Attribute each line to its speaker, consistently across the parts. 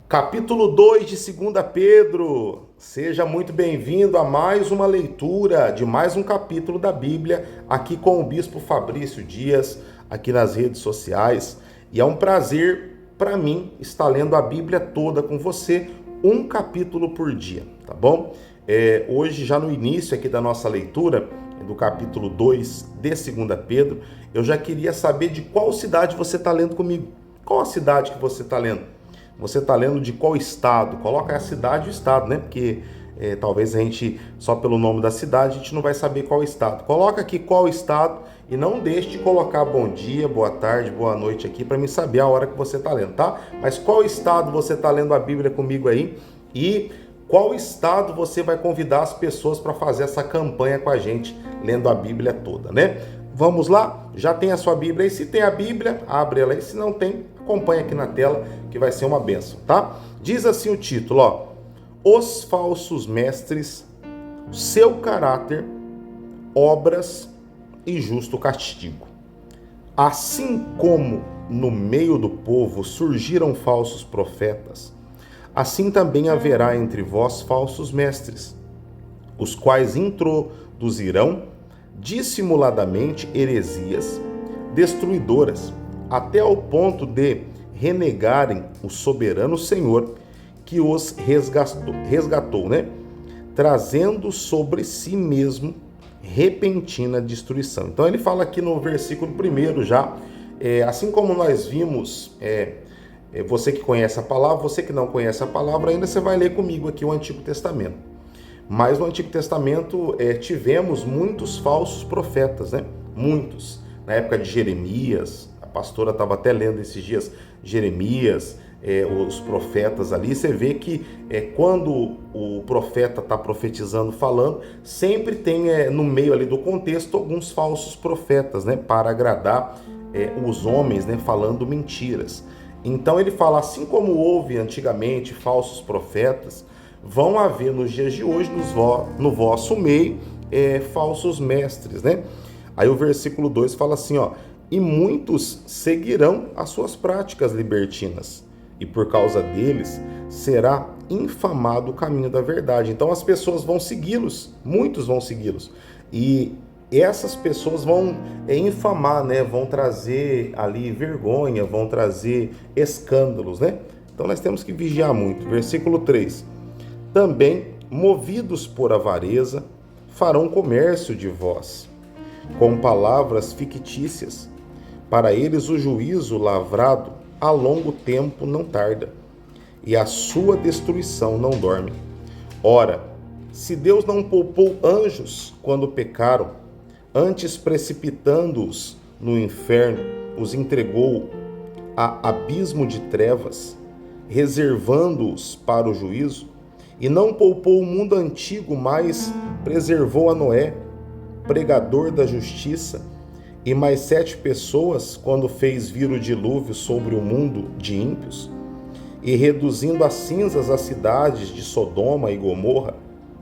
Speaker 1: Capítulo 2 de 2 Pedro. Seja muito bem-vindo a mais uma leitura de mais um capítulo da Bíblia, aqui com o Bispo Fabrício Dias, aqui nas redes sociais. E é um prazer para mim estar lendo a Bíblia toda com você, um capítulo por dia, tá bom? Hoje, já no início aqui da nossa leitura, do capítulo 2 de 2 Pedro, eu já queria saber de qual cidade você está lendo comigo. Qual a cidade que você está lendo? Você está lendo de qual estado? Coloca a cidade e o estado, né? Porque talvez a gente, só pelo nome da cidade, a gente não vai saber qual estado. Coloca aqui qual estado e não deixe de colocar bom dia, boa tarde, boa noite aqui para mim saber a hora que você está lendo, tá? Mas qual estado você está lendo a Bíblia comigo aí? E qual estado você vai convidar as pessoas para fazer essa campanha com a gente, lendo a Bíblia toda, né? Vamos lá? Já tem a sua Bíblia aí? Se tem a Bíblia, abre ela aí. Se não tem, acompanha aqui na tela que vai ser uma bênção, tá? Diz assim o título, ó: Os falsos mestres, seu caráter, obras e justo castigo. Assim como no meio do povo surgiram falsos profetas, assim também haverá entre vós falsos mestres, os quais introduzirão dissimuladamente heresias destruidoras, até ao ponto de renegarem o soberano Senhor que os resgatou, né? Trazendo sobre si mesmo repentina destruição. Então ele fala aqui no versículo 1 já, assim como nós vimos, você que conhece a palavra, você que não conhece a palavra ainda, você vai ler comigo aqui o Antigo Testamento. Mas no Antigo Testamento tivemos muitos falsos profetas, né? Muitos. Na época de Jeremias, a pastora estava até lendo esses dias Jeremias, os profetas ali. Você vê que quando o profeta está profetizando, falando, sempre tem no meio ali do contexto alguns falsos profetas, né? Para agradar os homens, né? Falando mentiras. Então ele fala, assim como houve antigamente falsos profetas, vão haver nos dias de hoje, no vosso meio, falsos mestres, né? Aí o versículo 2 fala assim, ó: e muitos seguirão as suas práticas libertinas, e por causa deles será infamado o caminho da verdade. Então as pessoas vão segui-los, muitos vão segui-los, e essas pessoas vão infamar, né? Vão trazer ali vergonha, vão trazer escândalos, né? Então nós temos que vigiar muito. Versículo 3: também, movidos por avareza, farão comércio de vós, com palavras fictícias. Para eles o juízo lavrado a longo tempo não tarda, e a sua destruição não dorme. Ora, se Deus não poupou anjos quando pecaram, antes precipitando-os no inferno, os entregou a abismo de trevas, reservando-os para o juízo, e não poupou o mundo antigo, mas preservou a Noé, pregador da justiça, e mais 7 pessoas, quando fez vir o dilúvio sobre o mundo de ímpios, e reduzindo a cinzas as cidades de Sodoma e Gomorra,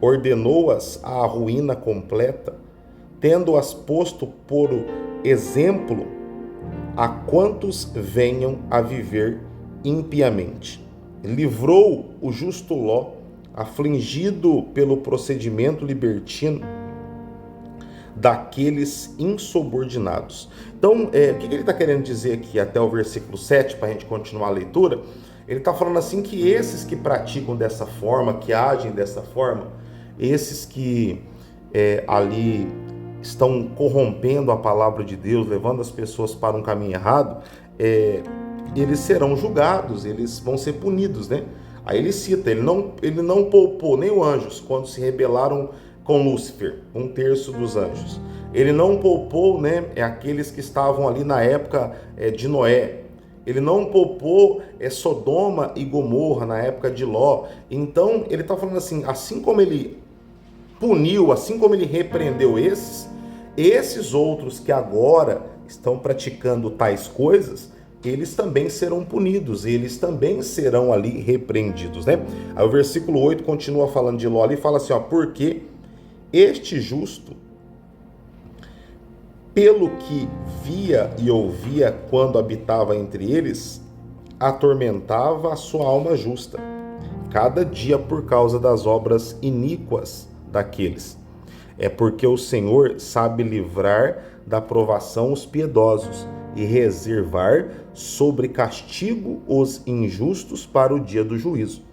Speaker 1: ordenou-as à ruína completa, tendo-as posto por exemplo a quantos venham a viver impiamente. Livrou o justo Ló, afligido pelo procedimento libertino daqueles insubordinados. Então, o que ele está querendo dizer aqui até o versículo 7, para a gente continuar a leitura? Ele está falando assim que esses que praticam dessa forma, que agem dessa forma, esses que ali estão corrompendo a palavra de Deus, levando as pessoas para um caminho errado, eles serão julgados, eles vão ser punidos, né? Aí ele cita, ele não poupou nem os anjos quando se rebelaram com Lúcifer, 1/3 dos anjos. Ele não poupou, né, aqueles que estavam ali na época de Noé. Ele não poupou Sodoma e Gomorra na época de Ló. Então ele está falando assim como ele puniu, assim como ele repreendeu esses outros que agora estão praticando tais coisas, eles também serão punidos, eles também serão ali repreendidos, né? Aí o versículo 8 continua falando de Ló ali, fala assim, ó: porque este justo, pelo que via e ouvia quando habitava entre eles, atormentava a sua alma justa, cada dia por causa das obras iníquas daqueles. É porque o Senhor sabe livrar da provação os piedosos e reservar sobre castigo os injustos para o dia do juízo,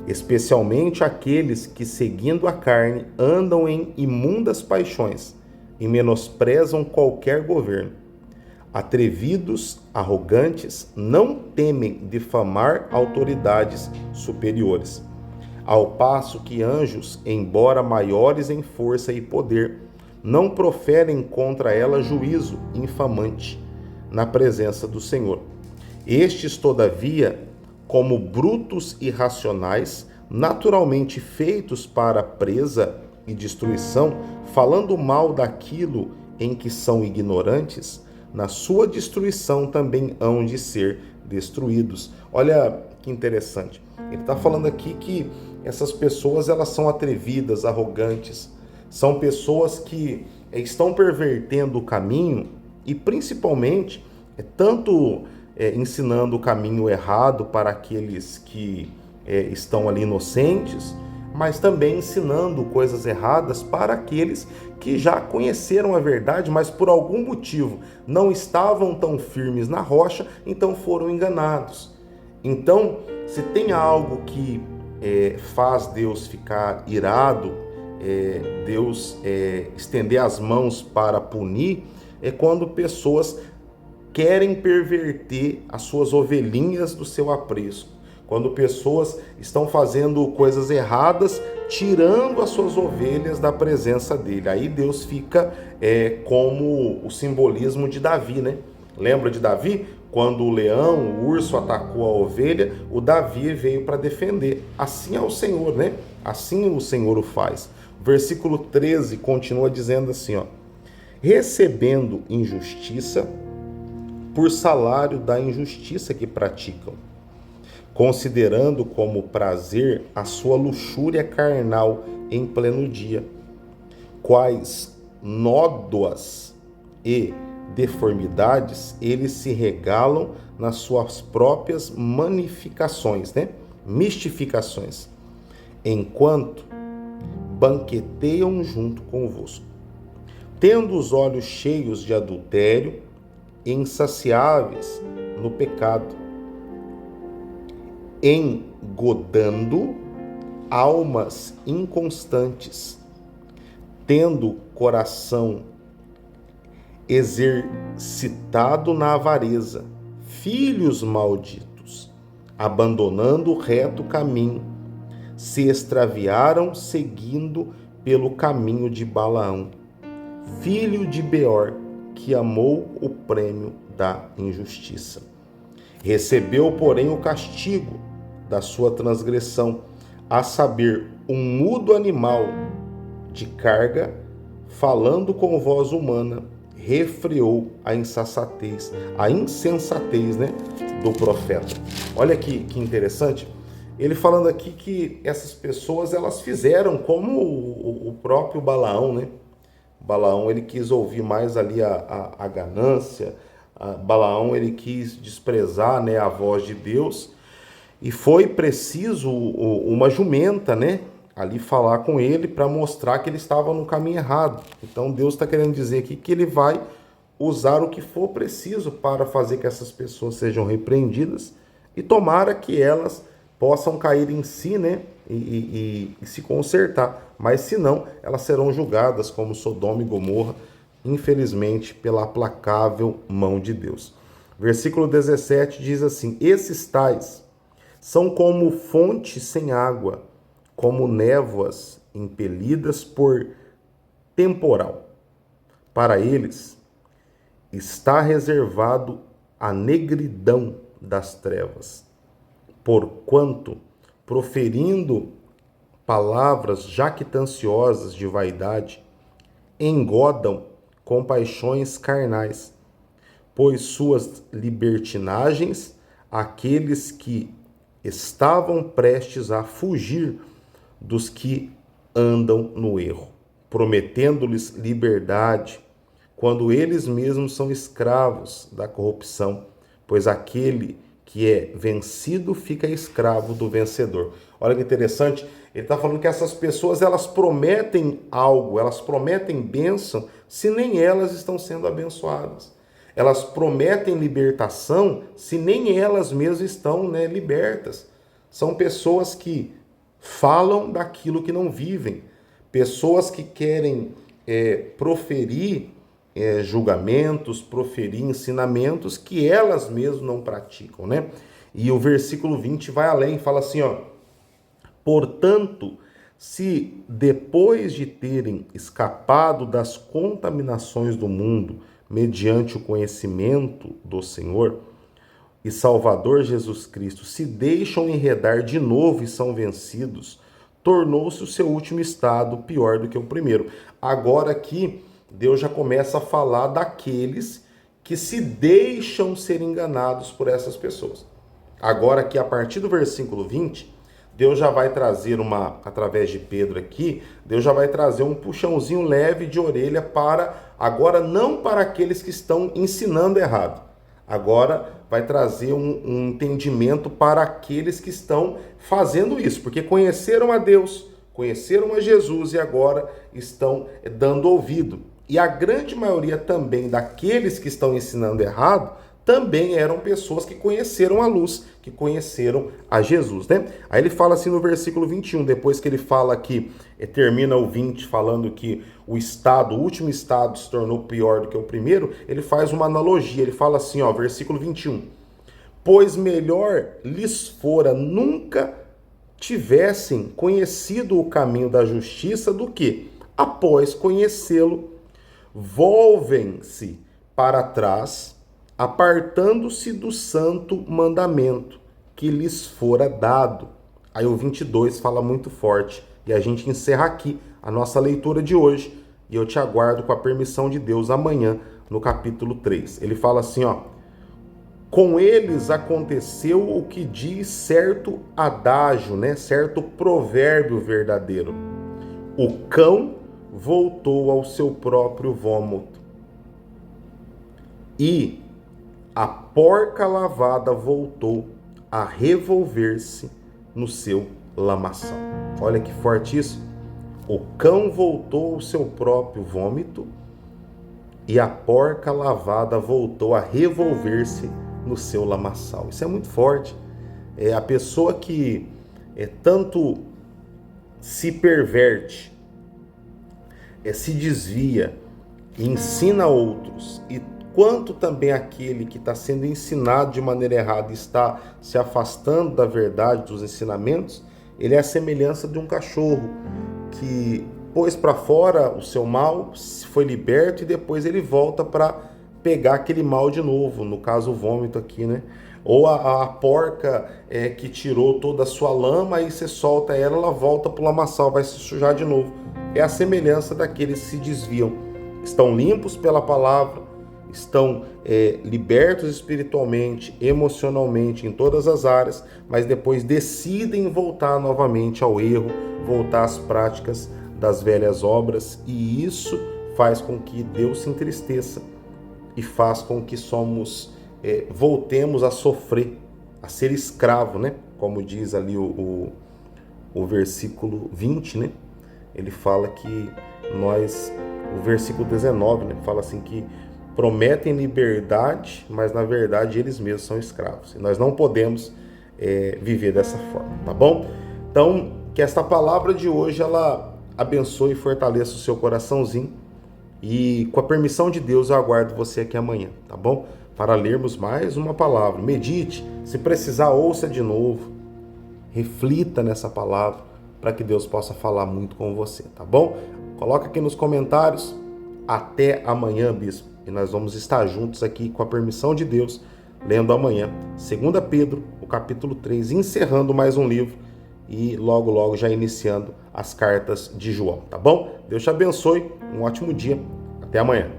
Speaker 1: especialmente aqueles que, seguindo a carne, andam em imundas paixões e menosprezam qualquer governo. Atrevidos, arrogantes, não temem difamar autoridades superiores, ao passo que anjos, embora maiores em força e poder, não proferem contra ela juízo infamante na presença do Senhor. Estes, todavia, como brutos irracionais, naturalmente feitos para presa e destruição, falando mal daquilo em que são ignorantes, na sua destruição também hão de ser destruídos. Olha que interessante. Ele está falando aqui que essas pessoas, elas são atrevidas, arrogantes, são pessoas que estão pervertendo o caminho e principalmente tanto ensinando o caminho errado para aqueles que estão ali inocentes, mas também ensinando coisas erradas para aqueles que já conheceram a verdade, mas por algum motivo não estavam tão firmes na rocha, então foram enganados. Então, se tem algo que faz Deus ficar irado, Deus estender as mãos para punir, é quando pessoas querem perverter as suas ovelhinhas do seu aprisco. Quando pessoas estão fazendo coisas erradas, tirando as suas ovelhas da presença dele. Aí Deus fica como o simbolismo de Davi, né? Lembra de Davi? Quando o leão, o urso atacou a ovelha, o Davi veio para defender. Assim é o Senhor, né? Assim o Senhor o faz. Versículo 13 continua dizendo assim, ó: recebendo injustiça por salário da injustiça que praticam, considerando como prazer a sua luxúria carnal em pleno dia, quais nódoas e deformidades eles se regalam nas suas próprias mistificações, enquanto banqueteiam junto convosco, tendo os olhos cheios de adultério, insaciáveis no pecado, engodando almas inconstantes, tendo coração exercitado na avareza, filhos malditos, abandonando o reto caminho, se extraviaram seguindo pelo caminho de Balaão, filho de Beor, que amou o prêmio da injustiça. Recebeu, porém, o castigo da sua transgressão, a saber, um mudo animal de carga, falando com voz humana, refreou a insensatez, do profeta. Olha que interessante, ele falando aqui que essas pessoas, elas fizeram como o próprio Balaão, né? Balaão, ele quis ouvir mais ali a ganância, Balaão, ele quis desprezar, né, a voz de Deus, e foi preciso uma jumenta, né, ali falar com ele para mostrar que ele estava no caminho errado. Então Deus está querendo dizer aqui que ele vai usar o que for preciso para fazer que essas pessoas sejam repreendidas e tomara que elas possam cair em si, né, e se consertar. Mas se não, elas serão julgadas como Sodoma e Gomorra, infelizmente, pela aplacável mão de Deus. Versículo 17 diz assim: esses tais são como fontes sem água, como névoas impelidas por temporal. Para eles está reservado a negridão das trevas, porquanto, proferindo palavras jactanciosas de vaidade, engodam com paixões carnais, pois suas libertinagens, aqueles que estavam prestes a fugir dos que andam no erro, prometendo-lhes liberdade, quando eles mesmos são escravos da corrupção, pois aquele que é vencido fica escravo do vencedor. Olha que interessante, ele está falando que essas pessoas, elas prometem algo, elas prometem bênção, se nem elas estão sendo abençoadas. Elas prometem libertação, se nem elas mesmas estão, né, libertas. São pessoas que falam daquilo que não vivem, pessoas que querem proferir julgamentos, proferir ensinamentos que elas mesmas não praticam, né? E o versículo 20 vai além, fala assim, ó: portanto, se depois de terem escapado das contaminações do mundo, mediante o conhecimento do Senhor e Salvador Jesus Cristo, se deixam enredar de novo e são vencidos, tornou-se o seu último estado pior do que o primeiro. Agora aqui, Deus já começa a falar daqueles que se deixam ser enganados por essas pessoas. Agora aqui, a partir do versículo 20, Deus já vai trazer através de Pedro aqui, Deus já vai trazer um puxãozinho leve de orelha agora não para aqueles que estão ensinando errado. Agora vai trazer um entendimento para aqueles que estão fazendo isso, porque conheceram a Deus, conheceram a Jesus e agora estão dando ouvido. E a grande maioria também daqueles que estão ensinando errado também eram pessoas que conheceram a luz, que conheceram a Jesus, né? Aí ele fala assim no versículo 21, depois que ele fala que termina o 20 falando que o último estado se tornou pior do que o primeiro, ele faz uma analogia, ele fala assim, ó, versículo 21, pois melhor lhes fora nunca tivessem conhecido o caminho da justiça do que, após conhecê-lo, volvem-se para trás, apartando-se do santo mandamento que lhes fora dado. Aí o 22 fala muito forte. E a gente encerra aqui a nossa leitura de hoje. E eu te aguardo com a permissão de Deus amanhã no capítulo 3. Ele fala assim, ó: com eles aconteceu o que diz certo adágio, né? Certo provérbio verdadeiro. O cão voltou ao seu próprio vômito e a porca lavada voltou a revolver-se no seu lamaçal. Olha que forte isso. O cão voltou ao seu próprio vômito e a porca lavada voltou a revolver-se no seu lamaçal. Isso é muito forte. É a pessoa que tanto se perverte, se desvia e ensina outros, e quanto também aquele que está sendo ensinado de maneira errada está se afastando da verdade, dos ensinamentos, ele é a semelhança de um cachorro que pôs para fora o seu mal, foi liberto e depois ele volta para pegar aquele mal de novo, no caso o vômito aqui, né? Ou a porca que tirou toda a sua lama, aí você solta ela, ela volta para o lamaçal, vai se sujar de novo. É a semelhança daqueles que se desviam, estão limpos pela palavra, estão libertos espiritualmente, emocionalmente, em todas as áreas, mas depois decidem voltar novamente ao erro, voltar às práticas das velhas obras, e isso faz com que Deus se entristeça e faz com que voltemos a sofrer, a ser escravo, né? Como diz ali o versículo 20, né? Ele fala que o versículo 19, né? Fala assim que prometem liberdade, mas na verdade eles mesmos são escravos. E nós não podemos viver dessa forma, tá bom? Então, que esta palavra de hoje, ela abençoe e fortaleça o seu coraçãozinho. E com a permissão de Deus, eu aguardo você aqui amanhã, tá bom? Para lermos mais uma palavra. Medite, se precisar, ouça de novo. Reflita nessa palavra, para que Deus possa falar muito com você, tá bom? Coloca aqui nos comentários. Até amanhã, bispo. E nós vamos estar juntos aqui, com a permissão de Deus, lendo amanhã 2 Pedro, o capítulo 3, encerrando mais um livro e logo, logo já iniciando as cartas de João, tá bom? Deus te abençoe, um ótimo dia, até amanhã.